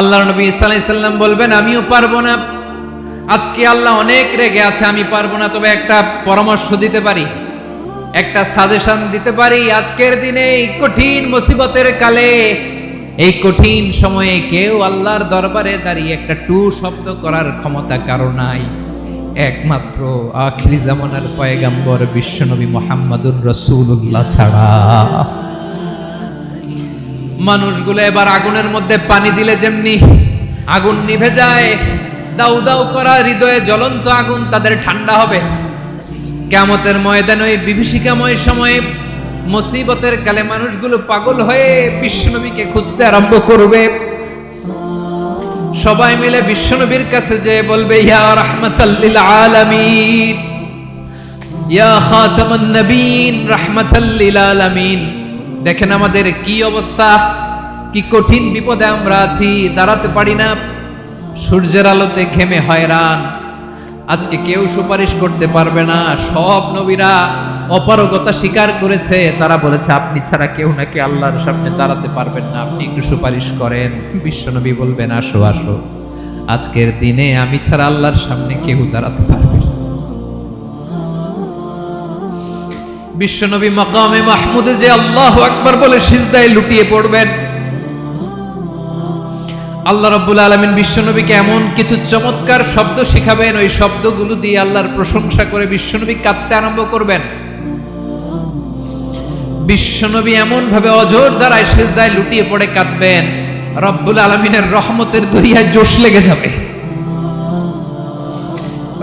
আল্লাহর নবী সাল্লাল্লাহু আলাইহি সাল্লাম বলবেন আমিও পারবো না, আজকে আল্লাহ অনেক রেগে আছে, আমি পারবো না, তবে একটা পরামর্শ দিতে পারি, একটা সাজেশন দিতে পারি। আজকের দিনে এই কঠিন মুসিবতের কালে, এই কঠিন সময়ে কেউ আল্লাহর দরবারে দাঁড়িয়ে একটা টু শব্দ করার ক্ষমতা কারো নাই, একমাত্র আখিরি জামানার পয়গম্বর বিশ্বনবী মুহাম্মদুর রাসূলুল্লাহ ছাড়া। মানুষগুলো এবার আগুনের মধ্যে পানি দিলে যেমনি আগুন নিভে যায়, দাউ দাউ করা হৃদয়ে জ্বলন্ত আগুন তাদের ঠান্ডা হবে, কিয়ামতের ময়দানে ওই বিভীষিকাময় সময়ে মুসিবতের কালে মানুষগুলো পাগল হয়ে বিশ্বনবীকে খুঁজতে আরম্ভ করবে। সবাই মিলে বিশ্বনবীর কাছে যেয়ে বলবে, ইয়া রাহমাতাল লিল আলামিন, ইয়া খাতামান নবীন, রাহমাতাল লিল আলামিন। দেখেন আমাদের কি অবস্থা, কি কঠিন বিপদে আমরা আছি, দাঁড়াতে পারি না, সূর্যের আলোতে ঘেমে হয়রান। আজকে কেউ সুপারিশ করতে পারবে না, সব নবীরা অপারগতা স্বীকার করেছে, তারা বলেছে আপনি ছাড়া কেউ নাকি আল্লাহর সামনে দাঁড়াতে পারবেন না, আপনি একটু সুপারিশ করেন। বিশ্বনবী বলবেন আসো আসো, আজকের দিনে আমি ছাড়া আল্লাহর সামনে কেউ দাঁড়াতে পারবে না। বিশ্বনবী মাকামে মাহমুদে যে আল্লাহু আকবার বলে সিজদায় লুটিয়ে পড়বেন, আল্লাহ রাব্বুল আলামিন বিশ্বনবীকে এমন কিছু চমৎকার শব্দ শিখাবেন, ওই শব্দগুলো দিয়ে আল্লাহর প্রশংসা করে বিশ্বনবী কাঁদতে আরম্ভ করবেন। বিশ্বনবী এমন ভাবে অজর দ্বারায় সিজদায় লুটিয়ে পড়ে কাঁদবেন, রব্বুল আলামিনের রহমতের দরিয়ায় জোশ লেগে যাবে।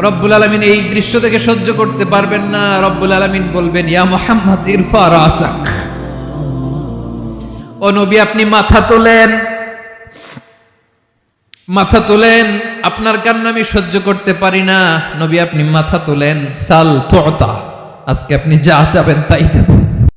রব্বুল আলামিন এই দৃশ্য থেকে সহ্য করতে পারবেন না। রব্বুল আলামিন বলবেন, ইয়া মুহাম্মদ ইরফা রাসাক, ও নবী আপনি মাথা তোলেন, মাথা তোলেন, আপনার কান্না আমি সহ্য করতে পারি না। নবী আপনি মাথা তোলেন, সাল তুতা, আজকে আপনি যা চাবেন তাই দেব।